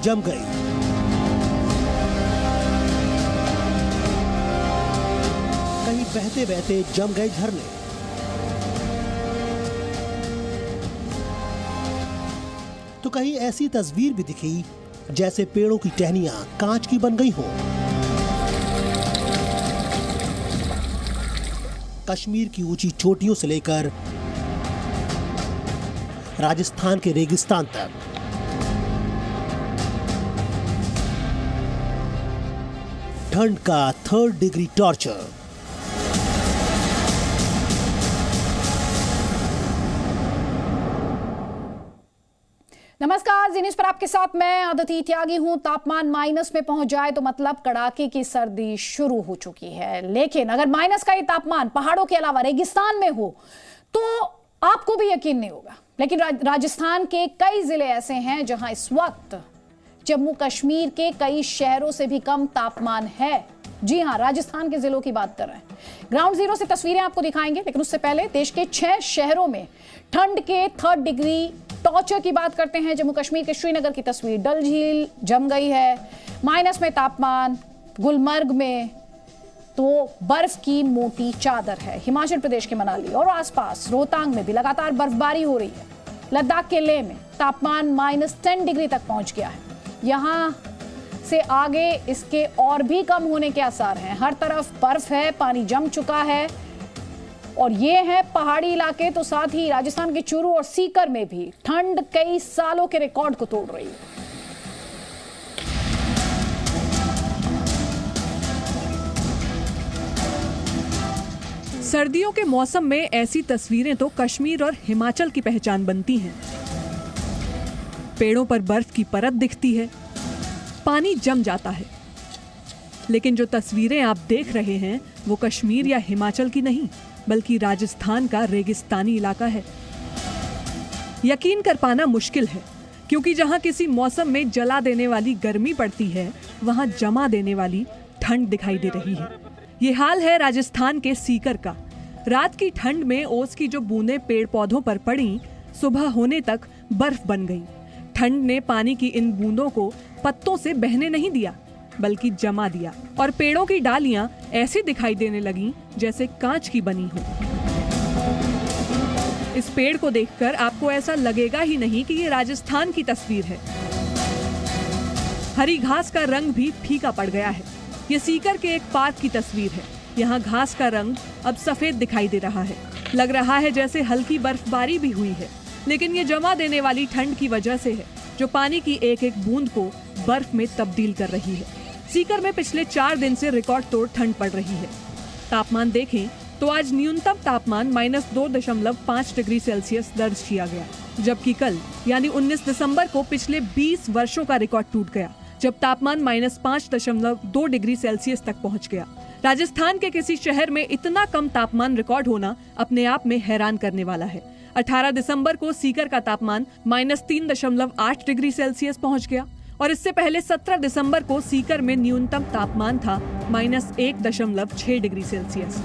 जम गई। कहीं बहते बहते जम गए झरने, तो कहीं ऐसी तस्वीर भी दिखी जैसे पेड़ों की टहनियां कांच की बन गई हों। कश्मीर की ऊंची चोटियों से लेकर राजस्थान के रेगिस्तान तक ठंड का 3rd डिग्री टॉर्चर। नमस्कार, जी न्यूज़ पर आपके साथ मैं अदिति त्यागी हूं। तापमान माइनस में पहुंच जाए तो मतलब कड़ाके की सर्दी शुरू हो चुकी है, लेकिन अगर माइनस का ये तापमान पहाड़ों के अलावा रेगिस्तान में हो तो आपको भी यकीन नहीं होगा। लेकिन राजस्थान के कई जिले ऐसे हैं जहां इस वक्त जम्मू कश्मीर के कई शहरों से भी कम तापमान है। जी हां, राजस्थान के जिलों की बात कर रहे हैं। ग्राउंड जीरो से तस्वीरें आपको दिखाएंगे, लेकिन उससे पहले देश के 6 शहरों में ठंड के 3rd डिग्री टॉर्चर की बात करते हैं। जम्मू कश्मीर के श्रीनगर की तस्वीर, डल झील जम गई है, माइनस में तापमान। गुलमर्ग में तो बर्फ की मोटी चादर है। हिमाचल प्रदेश के मनाली और आसपास रोहतांग में भी लगातार बर्फबारी हो रही है। लद्दाख के लेह में तापमान -10 डिग्री तक पहुंच गया है। यहां से आगे इसके और भी कम होने के आसार हैं। हर तरफ बर्फ है, पानी जम चुका है। और ये है पहाड़ी इलाके, तो साथ ही राजस्थान के चूरू और सीकर में भी ठंड कई सालों के रिकॉर्ड को तोड़ रही है। सर्दियों के मौसम में ऐसी तस्वीरें तो कश्मीर और हिमाचल की पहचान बनती हैं। पेड़ों पर बर्फ की परत दिखती है, पानी जम जाता है। लेकिन जो तस्वीरें आप देख रहे हैं वो कश्मीर या हिमाचल की नहीं, बल्कि राजस्थान का रेगिस्तानी इलाका है। यकीन कर पाना मुश्किल है, क्योंकि जहां किसी मौसम में जला देने वाली गर्मी पड़ती है, वहां जमा देने वाली ठंड दिखाई दे रही है। ये हाल है राजस्थान के सीकर का। रात की ठंड में ओस की जो बूंदें पेड़ पौधों पर पड़ी, सुबह होने तक बर्फ बन गई। ठंड ने पानी की इन बूंदों को पत्तों से बहने नहीं दिया, बल्कि जमा दिया, और पेड़ों की डालियां ऐसी दिखाई देने लगीं जैसे कांच की बनी हो। इस पेड़ को देखकर आपको ऐसा लगेगा ही नहीं कि ये राजस्थान की तस्वीर है। हरी घास का रंग भी फीका पड़ गया है। ये सीकर के एक पार्क की तस्वीर है। यहाँ घास का रंग अब सफेद दिखाई दे रहा है। लग रहा है जैसे हल्की बर्फबारी भी हुई है, लेकिन ये जमा देने वाली ठंड की वजह से है, जो पानी की एक एक बूंद को बर्फ में तब्दील कर रही है। सीकर में पिछले 4 दिन से रिकॉर्ड तोड़ ठंड पड़ रही है। तापमान देखें तो आज न्यूनतम तापमान -2.5 डिग्री सेल्सियस दर्ज किया गया, जबकि कल यानी 19 दिसंबर को पिछले 20 वर्षों का रिकॉर्ड टूट गया, जब तापमान -5.2 डिग्री सेल्सियस तक पहुंच गया। राजस्थान के किसी शहर में इतना कम तापमान रिकॉर्ड होना अपने आप में हैरान करने वाला है। 18 दिसंबर को सीकर का तापमान -3.8 डिग्री सेल्सियस पहुंच गया, और इससे पहले 17 दिसंबर को सीकर में न्यूनतम तापमान था -1.6 डिग्री सेल्सियस।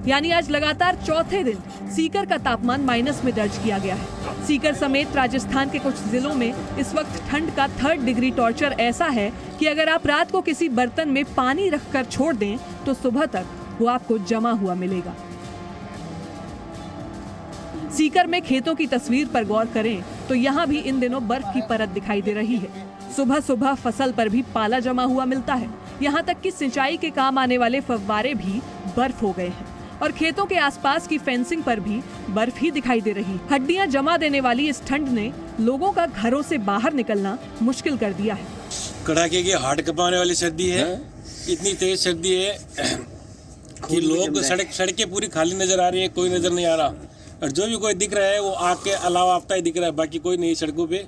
यानी आज लगातार चौथे दिन सीकर का तापमान माइनस में दर्ज किया गया है। सीकर समेत राजस्थान के कुछ जिलों में इस वक्त ठंड का 3rd डिग्री टॉर्चर ऐसा है कि अगर आप रात को किसी बर्तन में पानी रखकर छोड़ दें तो सुबह तक वो आपको जमा हुआ मिलेगा। सीकर में खेतों की तस्वीर पर गौर करें तो यहाँ भी इन दिनों बर्फ की परत दिखाई दे रही है। सुबह सुबह फसल पर भी पाला जमा हुआ मिलता है। यहाँ तक कि सिंचाई के काम आने वाले फव्वारे भी बर्फ हो गए हैं, और खेतों के आसपास की फेंसिंग पर भी बर्फ ही दिखाई दे रही। हड्डियां जमा देने वाली इस ठंड ने लोगों का घरों से बाहर निकलना मुश्किल कर दिया है। कड़ाके की हार्ट कपाने वाली सर्दी है। इतनी तेज सर्दी है कि लोग सड़कें पूरी खाली नजर आ रही है, कोई नजर नहीं आ रहा, और जो भी कोई दिख रहा है वो आग के अलावा आपका ही दिख रहा है, बाकी कोई नहीं। सड़कों पे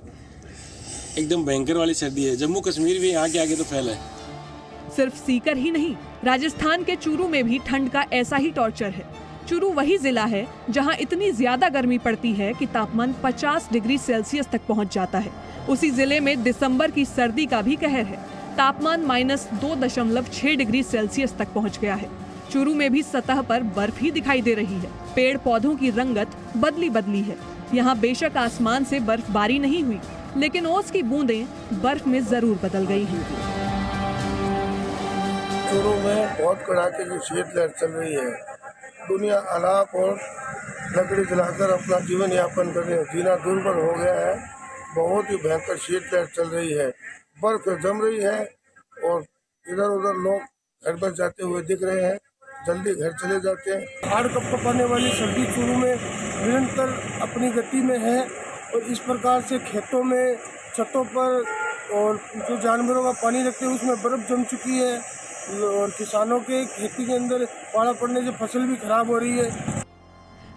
एकदम भयंकर वाली सर्दी है। जम्मू कश्मीर भी यहाँ के आगे तो फैला है। सिर्फ सीकर ही नहीं, राजस्थान के चूरू में भी ठंड का ऐसा ही टॉर्चर है। चूरू वही जिला है जहां इतनी ज्यादा गर्मी पड़ती है कि तापमान 50 डिग्री सेल्सियस तक पहुंच जाता है। उसी जिले में दिसंबर की सर्दी का भी कहर है। तापमान -2.6 डिग्री सेल्सियस तक पहुंच गया है। चूरू में भी सतह पर बर्फ ही दिखाई दे रही है। पेड़ पौधों की रंगत बदली बदली है। यहाँ बेशक आसमान से बर्फबारी नहीं हुई, लेकिन ओस की बूंदें बर्फ में जरूर बदल गई हैं। चूरू में बहुत कड़ाके की शीतलहर चल रही है। दुनिया अलाप और लकड़ी जलाकर अपना जीवन यापन कर रही है। जीना दुर्बल हो गया है। बहुत ही भयंकर शीतलहर चल रही है। बर्फ जम रही है और इधर उधर लोग घर बस जाते हुए दिख रहे हैं। जल्दी घर चले जाते हैं। हाड़ कपकपाने वाली सर्दी चूरू में निरंतर अपनी गति में है और इस प्रकार से खेतों में, छतों पर और जो जानवरों का पानी रखते हैं उसमें बर्फ जम चुकी है और किसानों के खेती के अंदर पाला पड़ने से फसल भी खराब हो रही है।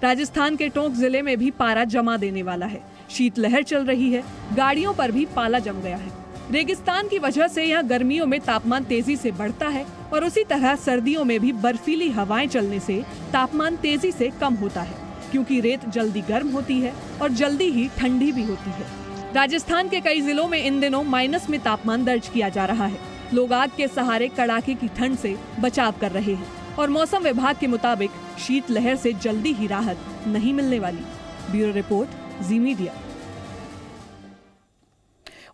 राजस्थान के टोंक जिले में भी पारा जमा देने वाला है। शीतलहर चल रही है, गाड़ियों पर भी पाला जम गया है। रेगिस्तान की वजह से यहाँ गर्मियों में तापमान तेजी से बढ़ता है और उसी तरह सर्दियों में भी बर्फीली हवाएं चलने से तापमान तेजी से कम होता है, क्योंकि रेत जल्दी गर्म होती है और जल्दी ही ठंडी भी होती है। राजस्थान के कई जिलों में इन दिनों माइनस में तापमान दर्ज किया जा रहा है। लोग आग के सहारे कड़ाके की ठंड से बचाव कर रहे हैं और मौसम विभाग के मुताबिक शीतलहर से जल्दी ही राहत नहीं मिलने वाली। ब्यूरो रिपोर्ट, जी मीडिया।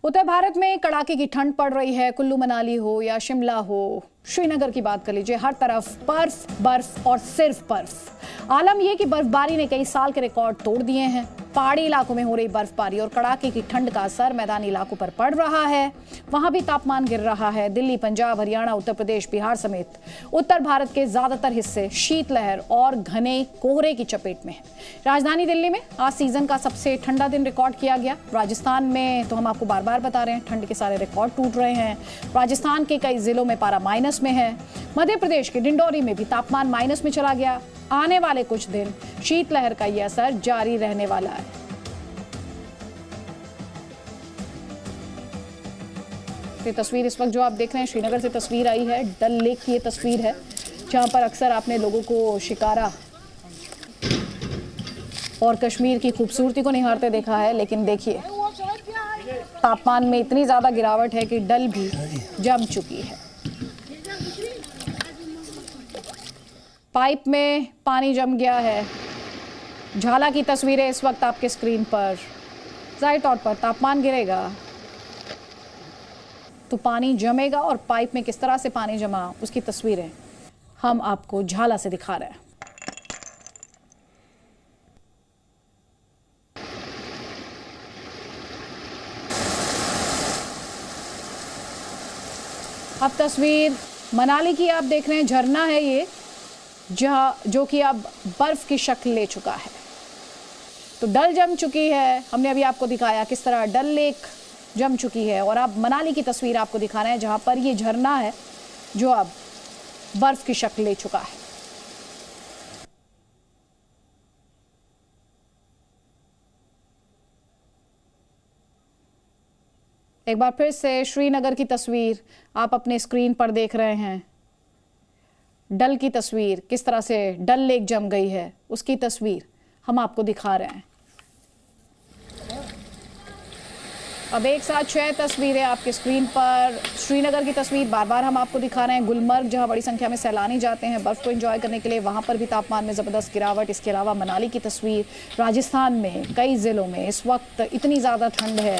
उत्तर भारत में कड़ाके की ठंड पड़ रही है। कुल्लू मनाली हो या शिमला हो, श्रीनगर की बात कर लीजिए, हर तरफ बर्फ बर्फ और सिर्फ बर्फ। आलम यह कि बर्फबारी ने कई साल के रिकॉर्ड तोड़ दिए हैं। पहाड़ी इलाकों में हो रही बर्फबारी और कड़ाके की ठंड का असर मैदानी इलाकों पर पड़ रहा है। वहां भी तापमान गिर रहा है। दिल्ली, पंजाब, हरियाणा, उत्तर प्रदेश, बिहार समेत उत्तर भारत के ज्यादातर हिस्से शीतलहर और घने कोहरे की चपेट में है। राजधानी दिल्ली में आज सीजन का सबसे ठंडा दिन रिकॉर्ड किया गया। राजस्थान में तो हम आपको बार बार बता रहे हैं, ठंड के सारे रिकॉर्ड टूट रहे हैं। राजस्थान के कई जिलों में पारा माइनस में है। मध्य प्रदेश के डिंडोरी में भी तापमान माइनस में चला गया। आने वाले कुछ दिन शीतलहर का यह असर जारी रहने वाला है। ये तस्वीर इस वक्त जो आप देख रहे हैं, श्रीनगर से तस्वीर आई है। डल लेक की ये तस्वीर है, जहां पर अक्सर आपने लोगों को शिकारा और कश्मीर की खूबसूरती को निहारते देखा है। लेकिन देखिए, तापमान में इतनी ज्यादा गिरावट है कि डल भी जम चुकी है। पाइप में पानी जम गया है। झाला की तस्वीरें इस वक्त आपके स्क्रीन पर। जाहिर तौर पर तापमान गिरेगा तो पानी जमेगा और पाइप में किस तरह से पानी जमा, उसकी तस्वीरें हम आपको झाला से दिखा रहे हैं। अब तस्वीर मनाली की आप देख रहे हैं। झरना है ये, जो कि अब बर्फ की शक्ल ले चुका है। तो डल जम चुकी है। हमने अभी आपको दिखाया किस तरह डल लेक जम चुकी है और अब मनाली की तस्वीर आपको दिखा रहे हैं, जहां पर ये झरना है जो अब बर्फ की शक्ल ले चुका है। एक बार फिर से श्रीनगर की तस्वीर आप अपने स्क्रीन पर देख रहे हैं। डल की तस्वीर, किस तरह से डल लेक जम गई है, उसकी तस्वीर हम आपको दिखा रहे हैं। अब एक साथ 6 तस्वीरें आपके स्क्रीन पर। श्रीनगर की तस्वीर बार बार हम आपको दिखा रहे हैं। गुलमर्ग, जहां बड़ी संख्या में सैलानी जाते हैं बर्फ को एंजॉय करने के लिए, वहां पर भी तापमान में ज़बरदस्त गिरावट। इसके अलावा मनाली की तस्वीर। राजस्थान में कई ज़िलों में इस वक्त इतनी ज़्यादा ठंड है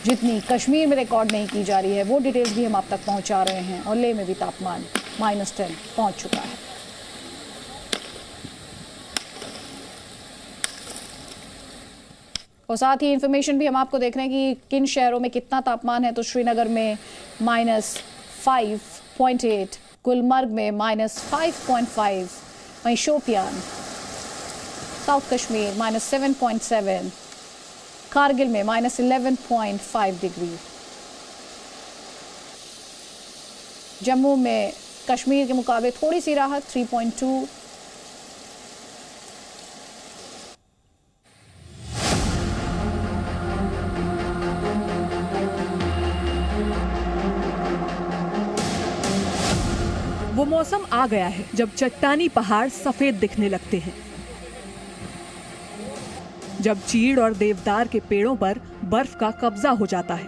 जितनी कश्मीर में रिकॉर्ड नहीं की जा रही है। वो डिटेल्स भी हम आप तक पहुंचा रहे हैं। और लेह में भी तापमान -10 पहुंच चुका है। और साथ ही इंफॉर्मेशन भी हम आपको देख रहे हैं कि किन शहरों में कितना तापमान है। तो श्रीनगर में -5.8, गुलमर्ग में -5.5, वहीं शोपियान साउथ कश्मीर -7.7, कारगिल में -11.5 डिग्री, जम्मू में कश्मीर के मुकाबले थोड़ी सी राहत 3.2, वो मौसम आ गया है जब चट्टानी पहाड़ सफेद दिखने लगते हैं, जब चीड़ और देवदार के पेड़ों पर बर्फ का कब्जा हो जाता है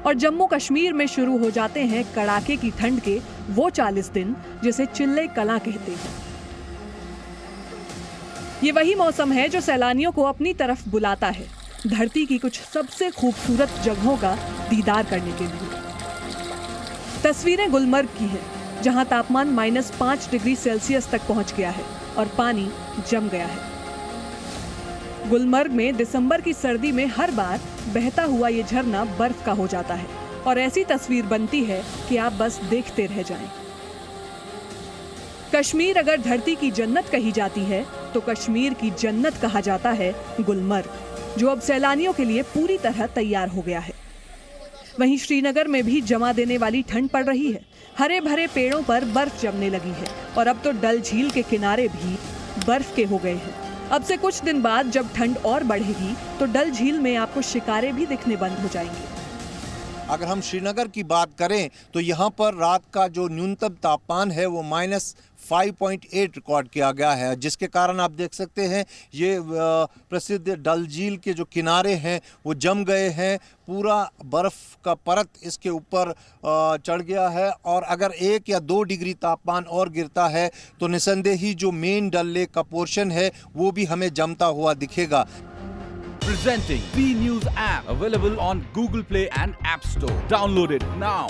और जम्मू कश्मीर में शुरू हो जाते हैं कड़ाके की ठंड के वो 40 दिन जिसे चिल्ले कलां कहते हैं। ये वही मौसम है जो सैलानियों को अपनी तरफ बुलाता है। धरती की कुछ सबसे खूबसूरत जगहों का दीदार करने के लिए। तस्वीरें गुलमर्ग की हैं, जहां तापमान -5 डिग्री सेल्सियस तक पहुंच गया है और पानी जम गया है। गुलमर्ग में दिसंबर की सर्दी में हर बार बहता हुआ ये झरना बर्फ का हो जाता है और ऐसी तस्वीर बनती है कि आप बस देखते रह जाएं। कश्मीर अगर धरती की जन्नत कही जाती है तो कश्मीर की जन्नत कहा जाता है गुलमर्ग, जो अब सैलानियों के लिए पूरी तरह तैयार हो गया है। वहीं श्रीनगर में भी जमा देने वाली ठंड पड़ रही है। हरे भरे पेड़ों पर बर्फ जमने लगी है और अब तो डल झील के किनारे भी बर्फ के हो गए हैं। अब से कुछ दिन बाद जब ठंड और बढ़ेगी तो डल झील में आपको शिकारे भी दिखने बंद हो जाएंगे। अगर हम श्रीनगर की बात करें तो यहाँ पर रात का जो न्यूनतम तापमान है वो -5.8 रिकॉर्ड किया गया है, जिसके कारण आप देख सकते हैं ये प्रसिद्ध डल झील के जो किनारे हैं वो जम गए हैं। पूरा बर्फ का परत इसके ऊपर चढ़ गया है और अगर 1 या 2 डिग्री तापमान और गिरता है तो निसंदेही जो मेन डल लेक का पोर्शन है वो भी हमें जमता हुआ दिखेगा। Presenting B News app, available on Google Play and App Store. Download it now.